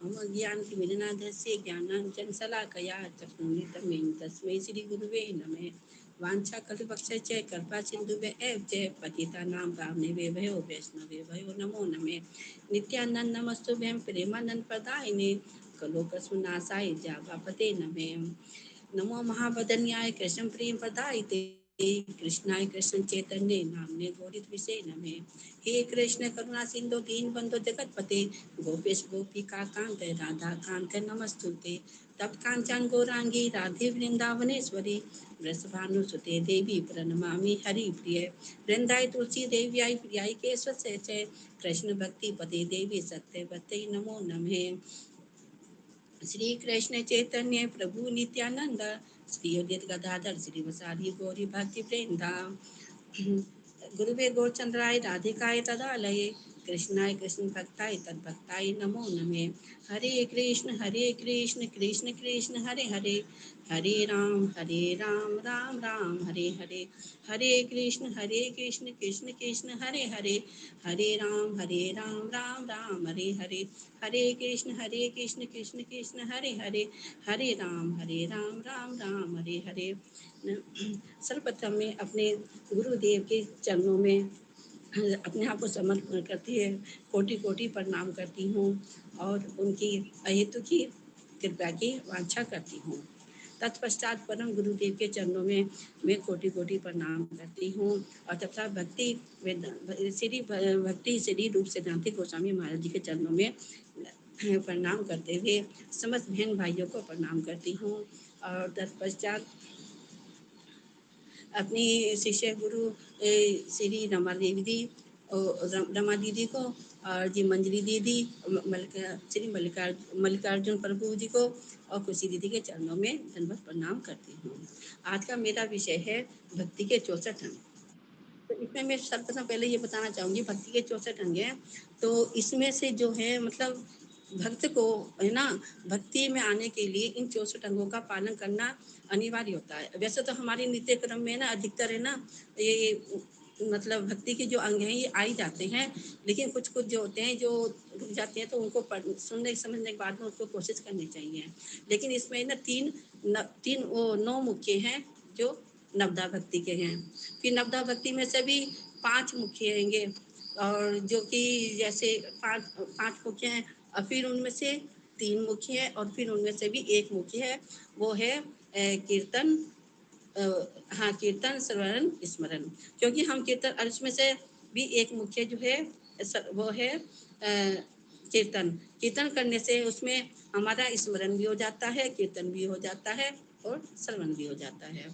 मम ज्ञानतिमिरन्धस्य ज्ञानाञ्जनशलाकया चक्षुरुन्मिलितं तस्मै श्रीगुरुवे नमः। वाञ्छाकल्पतरुश्च कृपासिन्धुभ्यः च पतितानां पावनेभ्यो वैष्णवेभ्यो नमो नमः। नित्यानन्द नमस्तुभ्यं प्रेमानन्दप्रदायिने कलोकसुनाशाय जाबापते नमः। नमो महावदन्याय कृष्ण प्रेम प्रदायिते कृष्णाय कृष्ण चैतन्य नामने गौरित विषय नमे। हे कृष्ण करुणा सिंधु दीन बंधु जगतपते गोपेश गोपिका कांत राधा कांत नमस्तुते। तप्त कांचन गौरांगी राधे वृंदावनेश्वरी वृषभानुसुते देवी प्रणमामि हरि प्रिय। वृंदाई तुलसी देव्याय प्रियाय केशव से कृष्ण भक्ति पते देवी सत्यवते नमो नमः। श्री कृष्ण चैतन्य प्रभु नित्यानंद श्री अद्वैत गदाधर श्रीवासादि गौरी भक्ति वृंदा गुरुवे गौरचंद्राय राधिकाय तदालये कृष्णाय कृष्ण भक्ताय तद्भक्ताय नमो नमः। हरे कृष्ण कृष्ण कृष्ण हरे हरे हरे राम राम राम हरे हरे। हरे कृष्ण कृष्ण कृष्ण हरे हरे हरे राम राम हरे हरे। हरे कृष्ण कृष्ण कृष्ण हरे हरे हरे राम राम राम हरे हरे। सर्वप्रथम मैं अपने गुरुदेव के चरणों में अपने आप को समर्पण करती है, कोटि कोटि प्रणाम करती हूँ और उनकी अहेतु की कृपा की वांछा करती हूँ। तत्पश्चात परम गुरुदेव के चरणों में मैं कोटि कोटि प्रणाम करती हूँ और तथा भक्ति श्री रूप सिद्धांत गोस्वामी महाराज जी के चरणों में प्रणाम करते हुए समस्त बहन भाइयों को प्रणाम करती हूँ। और तत्पश्चात अपनी शिष्य गुरु श्री रमा देवी दी रमा दीदी को और जी मंजरी दीदी श्री मल्लिकार्जुन प्रभु जी को और खुशी दीदी के चरणों में धन्यवाद प्रणाम करती हूँ। आज का मेरा विषय है भक्ति के 64 अंग। तो इसमें मैं सर्वप्रथम पहले ये बताना चाहूँगी भक्ति के 64 अंग हैं। तो इसमें से जो है मतलब भक्त को है ना भक्ति में आने के लिए इन 64 अंगों का पालन करना अनिवार्य होता है। वैसे तो हमारे नित्य क्रम में ना अधिकतर है ना ये मतलब भक्ति के जो अंग हैं ये आ ही जाते हैं, लेकिन कुछ कुछ जो होते हैं जो रुक जाते हैं तो उनको सुनने समझने के बाद में उसको कोशिश करनी चाहिए। लेकिन इसमें ना तीन वो 9 मुख्य हैं जो नवदा भक्ति के हैं। फिर नवदा भक्ति में से भी 5 मुख्य हैंगे और जो कि जैसे पांच मुख्य हैं और फिर उनमें से 3 मुख्य है और फिर उनमें से भी 1 मुख्य है, वो है कीर्तन। हाँ, कीर्तन श्रवण स्मरण। क्योंकि हम कीर्तन और इसमें से भी 1 मुख्य जो है वो है कीर्तन। कीर्तन करने से उसमें हमारा स्मरण भी हो जाता है, कीर्तन भी हो जाता है और श्रवण भी हो जाता है।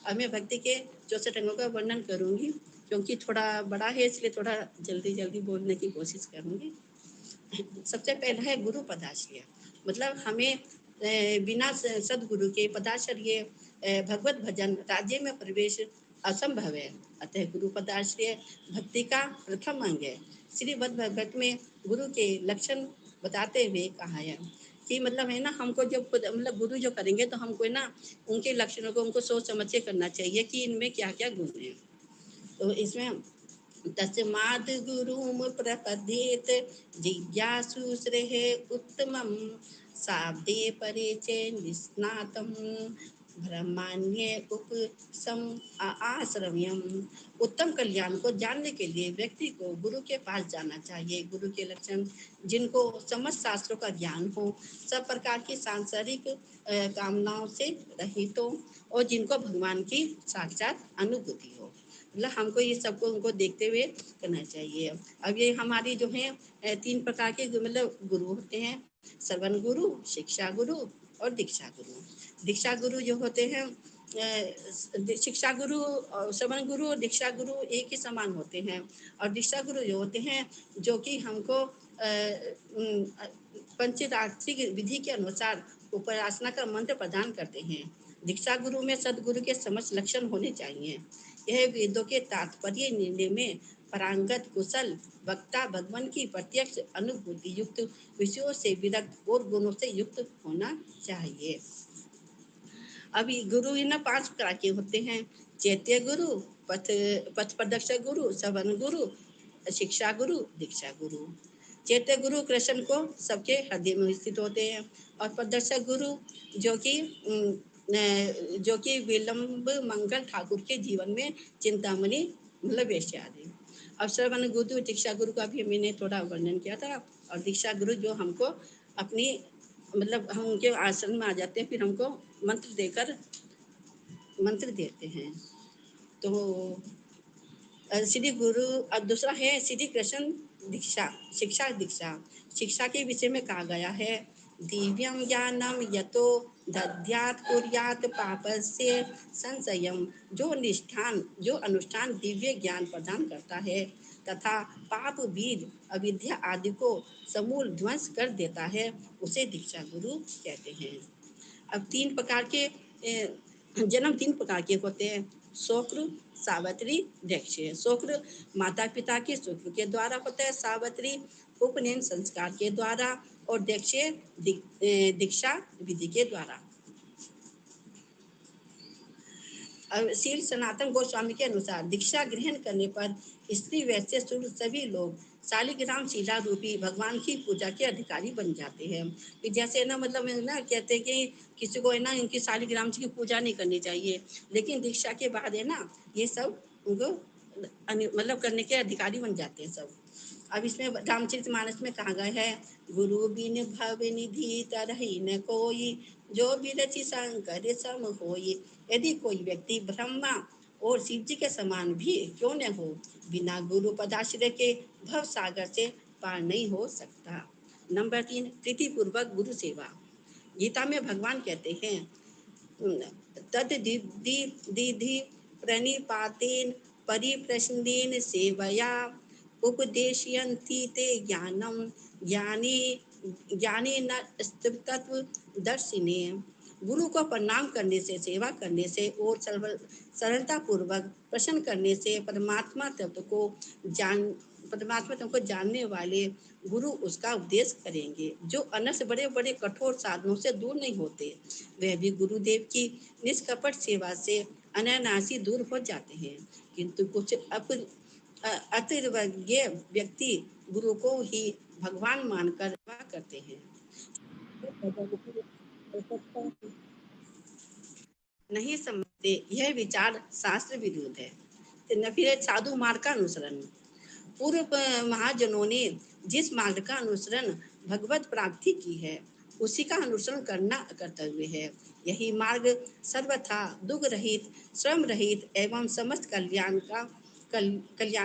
अब मैं भक्ति के 64 अंगों का वर्णन करूंगी क्योंकि थोड़ा बड़ा है इसलिए थोड़ा जल्दी जल्दी बोलने की कोशिश करूंगी। सबसे पहला है गुरु पदाश्रय। मतलब हमें बिना सदगुरु के पदाश्रय भगवत भजन राज्य में प्रवेश असंभव है। अतः गुरु पदाश्रय भक्ति का प्रथम अंग है। श्री भगवत में गुरु के लक्षण बताते हुए कहा है कि मतलब है ना हमको जब मतलब गुरु जो करेंगे तो हमको ना उनके लक्षणों को उनको सोच समझ के करना चाहिए कि इनमें क्या क्या गुण है। तो इसमें तस्माद् गुरुम प्रपद्येत जिज्ञासु श्रेयः उत्तमं शाब्दे परे च निष्णातं ब्रह्माण्य उपसम आश्रम्यम। उत्तम कल्याण को जानने के लिए व्यक्ति को गुरु के पास जाना चाहिए। गुरु के लक्षण जिनको समस्त शास्त्रों का ज्ञान हो, सब प्रकार की सांसारिक कामनाओं से रहित हो और जिनको भगवान की साक्षात अनुभूति हो। मतलब हमको ये सबको उनको देखते हुए करना चाहिए। अब ये हमारी जो है 3 प्रकार के मतलब गुरु होते हैं, श्रवण गुरु, शिक्षा गुरु और दीक्षा गुरु। दीक्षा गुरु जो होते हैं शिक्षा गुरु और श्रवण गुरु और दीक्षा गुरु एक ही समान होते हैं। और दीक्षा गुरु जो होते हैं जो कि हमको पंचरात्रिक विधि के अनुसार उपासना का मंत्र प्रदान करते हैं। दीक्षा गुरु में सदगुरु के समस्त लक्षण होने चाहिए। यह वेदों के तात्पर्य निर्णय में पारंगत कुशल वक्ता भगवान की प्रत्यक्ष अनुभूति युक्त विषयों से विरक्त और गुणों से युक्त होना चाहिए। अभी गुरु ना 5 प्रकार के होते हैं, चैत्य गुरु, पथ प्रदर्शक गुरु, श्रवण गुरु, शिक्षा गुरु, दीक्षा गुरु। चैत्य गुरु कृष्ण को सबके हृदय में स्थित होते हैं, और प्रदर्शक गुरु जो कि विलंब मंगल ठाकुर के जीवन में चिंतामणि मतलब वैश्य आदि। अब श्रवण गुरु दीक्षा गुरु का भी मैंने थोड़ा वर्णन किया था, और दीक्षा गुरु जो हमको अपनी मतलब हम उनके आश्रम में आ जाते हैं, फिर हमको मंत्र देते हैं। तो श्री गुरु, अब दूसरा है श्री कृष्ण दीक्षा, शिक्षा दीक्षा। शिक्षा के विषय में कहा गया है, दिव्यम ज्ञानम यतो दद्यात् कुर्यात् पापस्य संशयम। जो अनुष्ठान दिव्य ज्ञान प्रदान करता है तथा पाप बीज अविद्या आदि को समूल ध्वंस कर देता है, उसे दीक्षा गुरु कहते हैं। अब जन्म तीन प्रकार के होते हैं, शुक्र, सावित्री, दक्ष। शुक्र माता पिता के शुक्र के द्वारा होता है, सावित्री उपनयन संस्कार के द्वारा, और दक्ष दीक्षा विधि के द्वारा। श्री सनातन गोस्वामी के अनुसार दीक्षा ग्रहण करने पर स्त्री वैश्य शूद्र सभी लोग शालिग्राम शिला रूपी भगवान की पूजा के अधिकारी बन जाते हैं। कि जैसे ना मतलब ना कहते हैं कि किसी को है ना इनकी शालिग्राम जी की पूजा नहीं करनी चाहिए, लेकिन दीक्षा के बाद है ना ये सब उनको मतलब करने के अधिकारी बन जाते हैं सब। अब इसमें रामचरितमानस में कहा गया है, गुरु बिन भव निधि तरहि न कोई, जो भी रचि शंकर सम होई। यदि कोई व्यक्ति ब्रह्मा और शिव जी के समान भी क्यों न हो, बिना गुरु पदाश्रय के भव सागर से पार नहीं हो सकता। नंबर 3, प्रीति पूर्वक गुरु सेवा। गीता में भगवान कहते हैं, तद दीधि प्रणिपातेन परिप्रश्नेन सेवया उपदेशयन्ति ते ज्ञानम ज्ञानी ज्ञानी न तत्व दर्शिने। गुरु को प्रणाम करने से, सेवा करने से और सरलता पूर्वक प्रश्न करने से परमात्मा तत्व को जानने वाले गुरु उसका उपदेश करेंगे। जो अन्य से बड़े बड़े कठोर साधनों से दूर नहीं होते, वह भी गुरुदेव की निष्कपट सेवा से अनायासी दूर हो जाते हैं। किंतु कुछ अतिर्वज्ञ व्यक्ति गुरु को ही भगवान मानकर सेवा करते हैं। नहीं समझते, यह विचार शास्त्र विरुद्ध है। न फिर साधु मार्ग का अनुसरण। पूर्व महाजनों ने जिस मार्ग का अनुसरण भगवत प्राप्ति की है, उसी का अनुसरण करना कर्तव्य है। यही मार्ग सर्वथा दुख रहित, श्रम रहित एवं समस्त कल्याण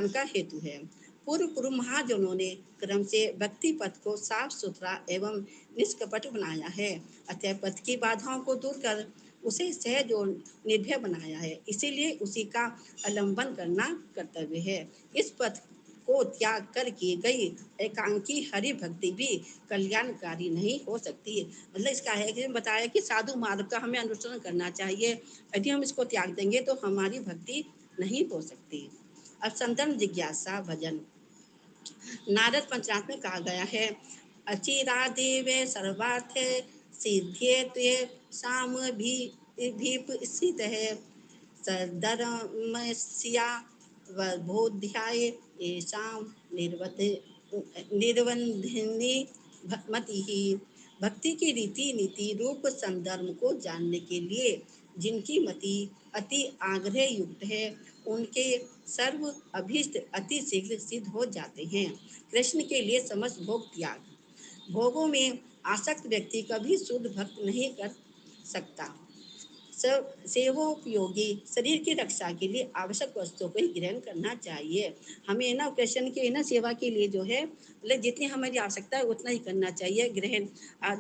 का हेतु है। पूर्व महाजनों ने क्रम से भक्ति पथ को साफ सुथरा एवं निष्कपट बनाया है, अतः पथ की बाधाओं को दूर कर उसे सहज और निर्भय बनाया है। इसीलिए उसी का अवलंबन करना कर्तव्य है। इस पथ को त्याग कर की गई एकांकी हरि भक्ति भी कल्याणकारी नहीं हो सकती। मतलब इसका है कि बताया कि साधु मार्ग का हमें अनुसरण करना चाहिए, यदि हम इसको त्याग देंगे तो हमारी भक्ति नहीं हो सकती। अब संतन जिज्ञासा भजन। नारद पंचांग में कहा गया है, अचिरा देवे सर्वार्थ सिद्धे त्वे साम भीप स्थित है, सदरमस्या बोध्याय येषां निर्बंधिनी मति ही। भक्ति की रीति नीति रूप संदर्भ को जानने के लिए जिनकी मति अति आग्रह युक्त है, उनके सर्व अभीष्ट अति शीघ्र सिद्ध हो जाते हैं। कृष्ण के लिए समस्त भोग त्याग। भोगों में आसक्त व्यक्ति कभी शुद्ध भक्त नहीं कर सकता। सेवोपयोगी शरीर की रक्षा के लिए आवश्यक वस्तुओं को ही ग्रहण करना चाहिए। हमें ना कृष्ण के ना सेवा के लिए जो है मतलब जितनी हमारी आवश्यकता है उतना ही करना चाहिए ग्रहण,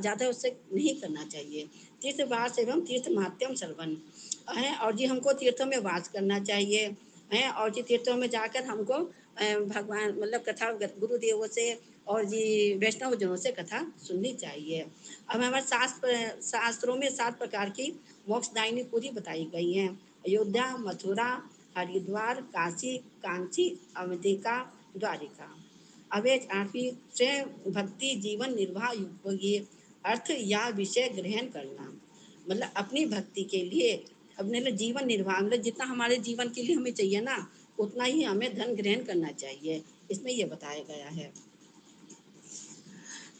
ज़्यादा उससे नहीं करना चाहिए। तीर्थवास एवं तीर्थ महात्म्यम श्रवण है, और जी हमको तीर्थों में वास करना चाहिए है, और जी तीर्थों में जाकर हमको भगवान मतलब कथा गुरुदेवों से और जी वैष्णव जनों से कथा सुननी चाहिए। अब हमारे शास्त्रों में 7 प्रकार की मोक्षदायिनी पूरी बताई गई हैं। अयोध्या, मथुरा, हरिद्वार, काशी, कांची, अवंतिका, द्वारिका। अब 8वीं स्वयं भक्ति जीवन निर्वाह योग्य अर्थ या विषय ग्रहण करना। मतलब अपनी भक्ति के लिए अपने जीवन निर्वाह मतलब जितना हमारे जीवन के लिए हमें चाहिए ना, उतना ही हमें धन ग्रहण करना चाहिए, इसमें यह बताया गया है।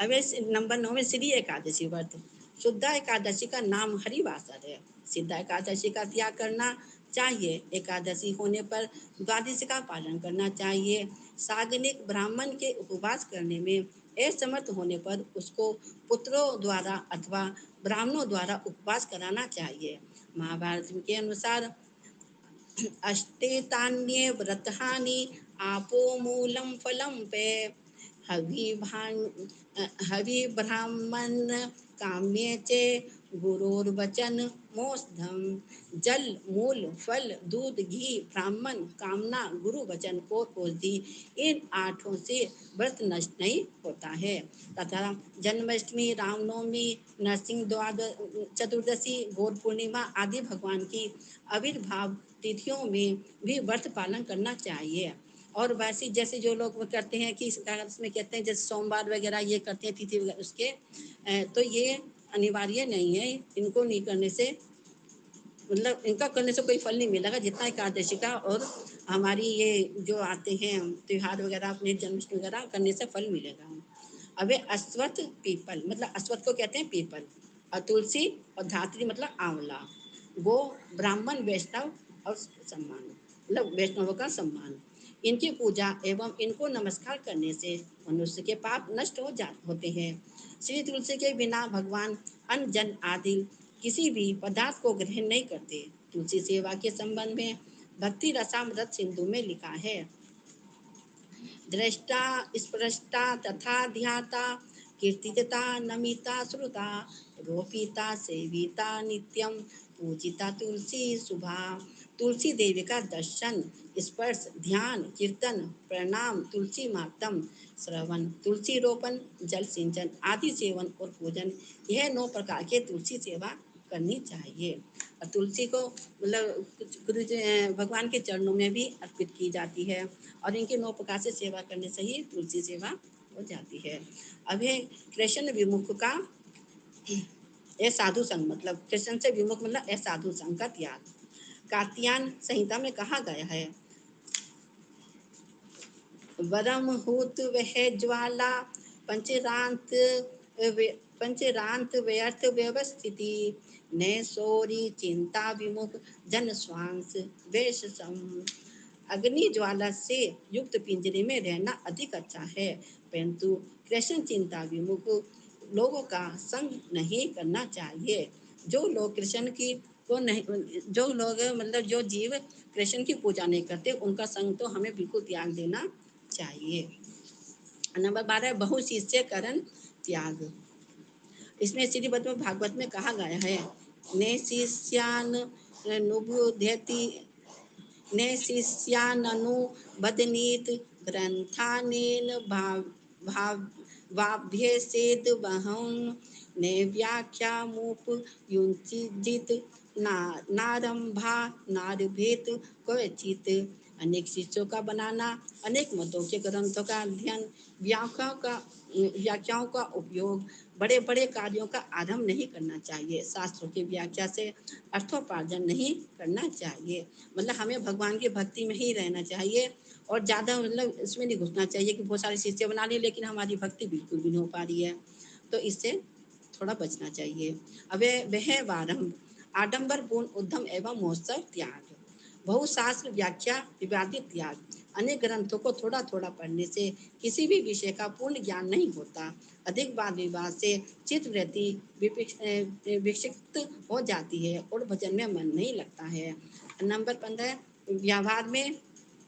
अब नंबर 9 में श्री एकादशी व्रत। शुद्ध एकादशी का नाम हरिवासर है। सिद्ध एकादशी का त्याग करना चाहिए। एकादशी होने पर द्वादशी का पालन करना चाहिए। सागनिक ब्राह्मण के उपवास करने में असमर्थ होने पर उसको पुत्रों द्वारा अथवा ब्राह्मणों द्वारा उपवास कराना चाहिए। महाभारत के अनुसार अष्टेतान्ये व्रतानि आपो मूलं फलं पे हवि ब्राह्मण काम्ये चे गुरुर्वचन मोक्षधम। जल मूल फल दूध घी ब्राह्मण कामना गुरु वचन और औषधि, इन आठों से व्रत नष्ट नहीं होता है। तथा जन्माष्टमी रामनवमी नरसिंह चतुर्दशी गौर पूर्णिमा आदि भगवान की आविर्भाव तिथियों में भी व्रत पालन करना चाहिए। और वैसे जैसे जो लोग वो करते हैं कि इसमें कहते हैं जैसे सोमवार वगैरह ये करते हैं तिथि उसके, तो ये अनिवार्य नहीं है। इनको नहीं करने से मतलब इनका करने से कोई फल नहीं मिलेगा जितना एकादशी का और हमारी ये जो आते हैं त्योहार वगैरह अपने जन्माष्टमी वगैरह करने से फल मिलेगा। अब अश्वत्थ पीपल मतलब अश्वत्थ को कहते हैं पीपल, और तुलसी और धात्री मतलब आंवला। गो ब्राह्मण वैष्णव और सम्मान मतलब वैष्णवों का सम्मान। इनकी पूजा एवं इनको नमस्कार करने से मनुष्य के पाप नष्ट होते हैं। श्री तुलसी के बिना भगवान अन्न जन आदि किसी भी पदार्थ को ग्रहण नहीं करते। तुलसी सेवा के संबंध में भक्ति रसामृत सिंधु में लिखा है, दृष्टा स्पृष्टा तथा ध्याता कीर्तिता नमिता श्रुता रोपिता सेविता नित्यम पूजिता तुलसी शुभा। तुलसी देवी का दर्शन स्पर्श ध्यान कीर्तन प्रणाम तुलसी मातम श्रवण तुलसी रोपण जल सिंचन आदि सेवन और पूजन, यह 9 प्रकार के तुलसी सेवा करनी चाहिए। और तुलसी को मतलब गुरु भगवान के चरणों में भी अर्पित की जाती है और इनके 9 प्रकार से सेवा करने से ही तुलसी सेवा हो जाती है। अब है कृष्ण विमुख का ए साधु संग मतलब कृष्ण से विमुख मतलब ए साधु संग का त्याग। कार्तियान संहिता में कहा गया है, वरम हूत वह ज्वाला पंचरांत पंचरांत व्यर्थ व्यवस्थिति न सोरी चिंता विमुख जन स्वांस वेश सम। अग्नि ज्वाला से युक्त पिंजरे में रहना अधिक अच्छा है, परंतु कृष्ण चिंता विमुख लोगों का संग नहीं करना चाहिए। जो लोग कृष्ण की को नहीं जो लोग मतलब जो जीव कृष्ण की पूजा नहीं करते उनका संग तो हमें बिल्कुल त्याग देना चाहिए। नंबर 12 बहुशिष्य करण त्याग। इसमें श्रीमद् भागवत में कहा गया है, ने शिष्यान नुबुध्यति ने शिष्याननु बदनीत ग्रंथानेन भाव वाभ्यसेद बहं ने व्याख्यामुप युंचिजित ना नारंभा नारभेत क्वचित। अनेक शिष्यों का बनाना, अनेक मतों के ग्रंथों का अध्ययन, व्याख्याओं का उपयोग, बड़े बड़े कार्यों का आरंभ नहीं करना चाहिए। शास्त्रों की व्याख्या से अर्थोपार्जन नहीं करना चाहिए। मतलब हमें भगवान की भक्ति में ही रहना चाहिए और ज़्यादा मतलब इसमें नहीं घुसना चाहिए कि बहुत सारी चीज़ें बना ली लेकिन हमारी भक्ति बिल्कुल भी नहीं हो पा रही है, तो इससे थोड़ा बचना चाहिए। अब वह वारंभ आडंबर पूर्ण उद्यम एवं महोत्सव त्याग। बहुशास्त्र व्याख्या विवादित त्याग। अनेक ग्रंथों को थोड़ा थोड़ा पढ़ने से किसी भी विषय का पूर्ण ज्ञान नहीं होता। अधिक वाद विवाद से चित्तवृत्ति विक्षिप्त हो जाती है और भजन में मन नहीं लगता है। नंबर 15 व्यवहार में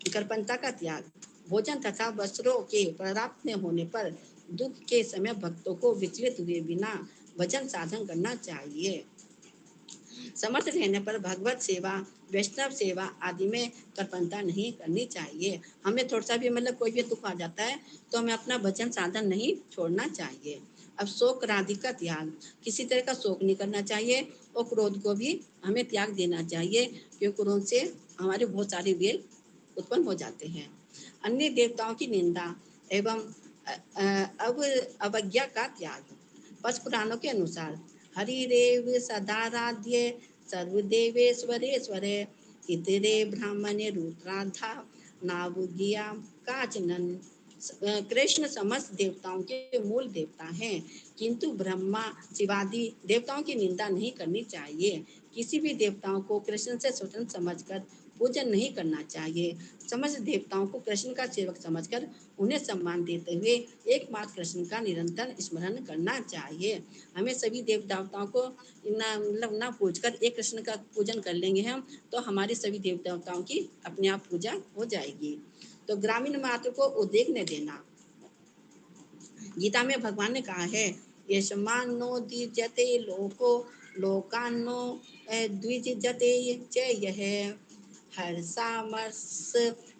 कृपणता का त्याग। भोजन तथा वस्त्रों के पर्याप्त न होने पर दुख के समय भक्तों को विचलित हुए बिना भजन साधन करना चाहिए। समर्थ रहने पर भगवत सेवा वैष्णव सेवा आदि में कृपणता नहीं करनी चाहिए। हमें थोड़ा सा भी मतलब कोई भी दुख आ जाता है तो हमें अपना भजन साधन नहीं छोड़ना चाहिए। अब शोक राधि का त्याग, किसी तरह का शोक नहीं करना चाहिए और क्रोध को भी हमें त्याग देना चाहिए, क्योंकि क्रोध से हमारे बहुत सारे वेल उत्पन्न हो जाते हैं। अन्य देवताओं की निंदा एवं अब अवज्ञा का त्याग। पद्म पुराणों के अनुसार हरिरेव सदाराध्य सर्वदेवेश्वरेश्वरे इतरे ब्राह्मणे रुद्राधा नावुगिया काचनन कृष्ण समस्त देवताओं के मूल देवता हैं, किंतु ब्रह्मा शिवादि देवताओं की निंदा नहीं करनी चाहिए। किसी भी देवताओं को कृष्ण से स्वतंत्र समझकर पूजन नहीं करना चाहिए। समस्त देवताओं को कृष्ण का सेवक समझकर उन्हें सम्मान देते हुए एकमात्र कृष्ण का निरंतर स्मरण करना चाहिए। हमें सभी देवताओं को ना मतलब ना पूजकर एक कृष्ण का पूजन कर लेंगे हम, तो हमारी सभी देवताओं की अपने आप पूजा हो जाएगी। तो ग्रामीण मात्र को उद्वेग न देना। गीता में भगवान ने कहा है, यशमानो द्विजते लोको लोकान्नो द्विजते च यह हर्षामर्ष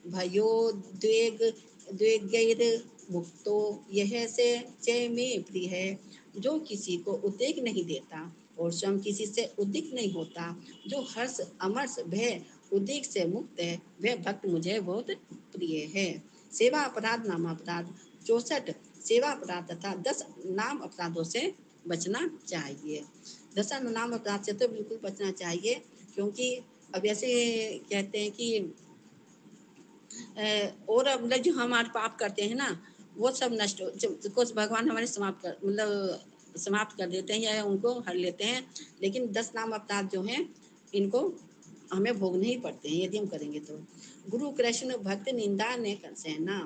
भयोद्वेग द्वेगैर मुक्तो यह से च में प्रिय है। जो किसी को उद्वेग नहीं देता और स्वयं किसी से उद्विग्न नहीं होता, जो हर्ष अमर्ष भय उद्वेग से मुक्त है, वह भक्त मुझे बहुत प्रिय है। सेवा अपराध नाम अपराध 64 सेवा अपराध तथा 10 नाम अपराधों से बचना चाहिए। 10 नाम अपराध से तो बिल्कुल बचना चाहिए, क्योंकि अब ऐसे कहते हैं कि और मतलब जो हमारे पाप करते हैं ना, वो सब नष्ट हो कुछ भगवान हमारे समाप्त कर देते हैं या उनको हर लेते हैं। लेकिन 10 नाम अपराध जो हैं, इनको हमें भोगने ही पड़ते हैं यदि हम करेंगे तो। गुरु कृष्ण भक्त निंदा ने सहना।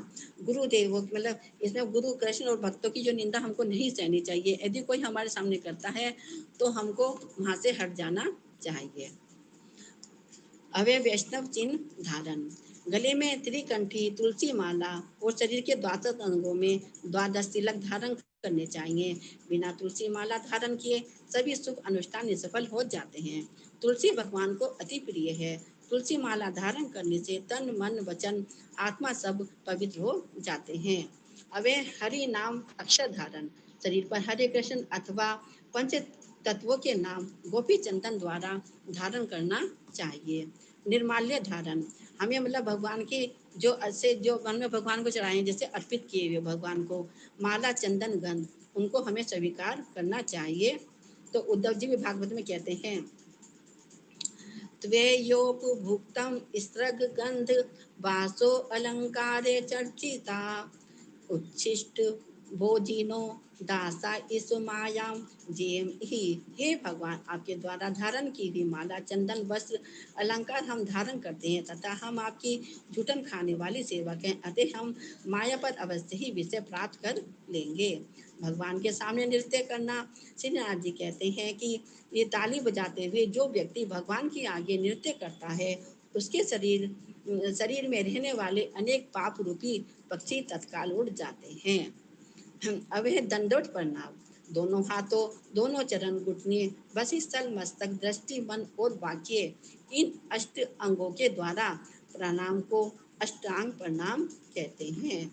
गुरुदेव मतलब इसमें गुरु कृष्ण और भक्तों की जो निंदा हमको नहीं सहनी चाहिए। यदि कोई हमारे सामने करता है तो हमको वहाँ से हट जाना चाहिए। अवय वैष्णव चिन्ह धारण। गले में त्रिकंठी तुलसी माला और शरीर के द्वादश अंगों में 12 तिलक धारण करने चाहिए। बिना तुलसी माला धारण किए सभी शुभ अनुष्ठान निष्फल हो जाते हैं। तुलसी भगवान को अति प्रिय है। तुलसी माला धारण करने से तन मन वचन आत्मा सब पवित्र हो जाते हैं। अवय हरि नाम अक्षर धारण। शरीर पर हरे कृष्ण अथवा पंच तत्वों के नाम गोपी चंदन द्वारा धारण करना चाहिए। निर्माल्य धारण। हमें मतलब भगवान की जो मन में भगवान को चढ़ाए, जैसे अर्पित किए हुए भगवान को माला चंदन गंध, उनको हमें स्वीकार करना चाहिए। तो उद्धव जी भी भागवत में कहते हैं, त्वेयोपभुक्तं स्त्रग गंध वासो अलंकारे चर्चिता उच्छिष्ट भोजिनो दासा इस मायाम जेम ही। हे भगवान, आपके द्वारा धारण की हुई माला चंदन वस्त्र अलंकार हम धारण करते हैं तथा हम आपकी झूठन खाने वाली सेवक हैं, अतः हम माया पर अवश्य ही विषय प्राप्त कर लेंगे। भगवान के सामने नृत्य करना। श्री नाथ जी कहते हैं कि ये ताली बजाते हुए जो व्यक्ति भगवान के आगे नृत्य करता है, उसके शरीर में रहने वाले अनेक पाप रूपी पक्षी तत्काल उड़ जाते हैं। अब है दंडोत प्रणाम। दोनों हाथों, दोनों चरण, घुटने, बस स्थल, मस्तक, दृष्टि, मन और वाक्य, इन 8 अंगों के द्वारा प्रणाम को अष्टांग प्रणाम कहते हैं।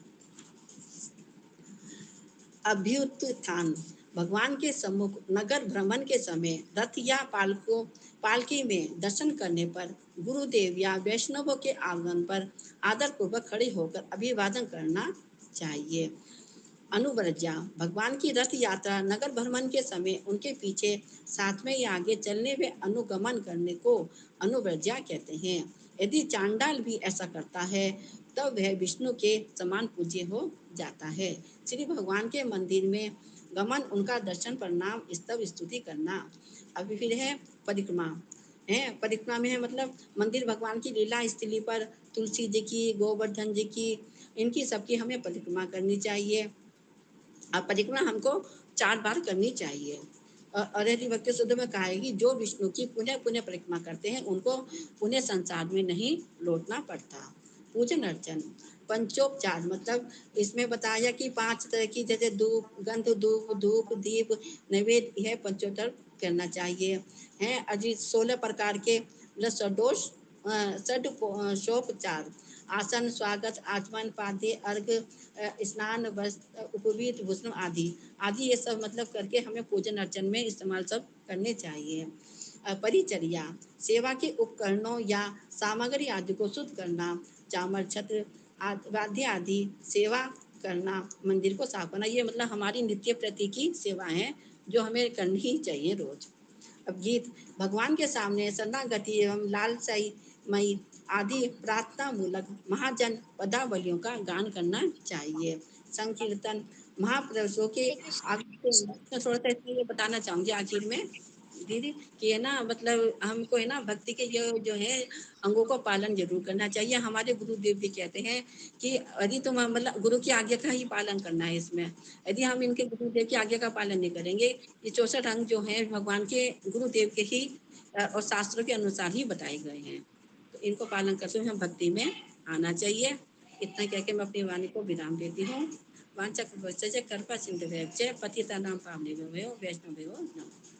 अभ्युत्थान। भगवान के सम्मुख नगर भ्रमण के समय रथ या पालकी में दर्शन करने पर गुरुदेव या वैष्णवों के आगमन पर आदर पूर्वक खड़े होकर अभिवादन करना चाहिए। अनुव्रजा। भगवान की रथ यात्रा नगर भ्रमण के समय उनके पीछे, साथ में या आगे चलने व अनुगमन करने को अनुव्रजा कहते हैं। यदि चांडाल भी ऐसा करता है तब वह विष्णु के समान पूज्य हो जाता है। श्री भगवान के मंदिर में गमन, उनका दर्शन, प्रणाम, स्तव स्तुति करना। अभी फिर है परिक्रमा। परिक्रमा में है मतलब मंदिर भगवान की लीला स्थली पर तुलसी जी की, गोवर्धन जी की, इनकी सबकी हमें परिक्रमा करनी चाहिए। परिक्रमा हमको 4 बार करनी चाहिए। और यदि भक्ति शुद्ध में कहा है कि जो विष्णु की पुनः पुनः परिक्रमा करते हैं उनको पुनः संसार में नहीं लौटना पड़ता। पूजन अर्चन। पंचोपचार मतलब इसमें बताया कि 5 तरह की, जैसे धूप दीप नैवेद्य, यह पंचोत्तर करना चाहिए। हैं अजी 16 प्रकार के मतलब षोडशोपचार, आसन, स्वागत, आचमन, पाद्य, अर्घ, स्नान, वस्त्र, उपवीत, भूषण आदि ये सब मतलब करके हमें पूजन अर्चन में इस्तेमाल सब करने चाहिए। परिचर्या। सेवा के उपकरणों या सामग्री आदि को शुद्ध करना, चामर, छत्र, वाद्य आदि सेवा करना, मंदिर को साफ करना, ये मतलब हमारी नित्य प्रति की सेवा है जो हमें करनी ही चाहिए रोज। अब गीत। भगवान के सामने शरणागति एवं लालसाई मई आदि प्रार्थना मूलक महाजन पदावलियों का गान करना चाहिए। संकीर्तन महापुरुषों के हरे कृष्ण। आगे थोड़ा सा इसमें ये बताना चाहूंगी आखिर में दीदी कि है ना मतलब हमको है ना भक्ति के ये जो है अंगों का पालन जरूर करना चाहिए। हमारे गुरुदेव भी कहते हैं कि यदि तुम मतलब गुरु की आज्ञा का ही पालन करना है इसमें। यदि हम इनके गुरुदेव की आज्ञा का पालन नहीं करेंगे, ये 64 अंग जो हैं भगवान के गुरुदेव के ही और शास्त्रों के अनुसार ही बताए गए हैं। तो इनको पालन करते हुए हम भक्ति में आना चाहिए। इतना कह के मैं अपनी वाणी को विराम देती हूँ। वांछा कृपा सिंधु पतितानां पावनेभ्यो वैष्णवेभ्यो नमः।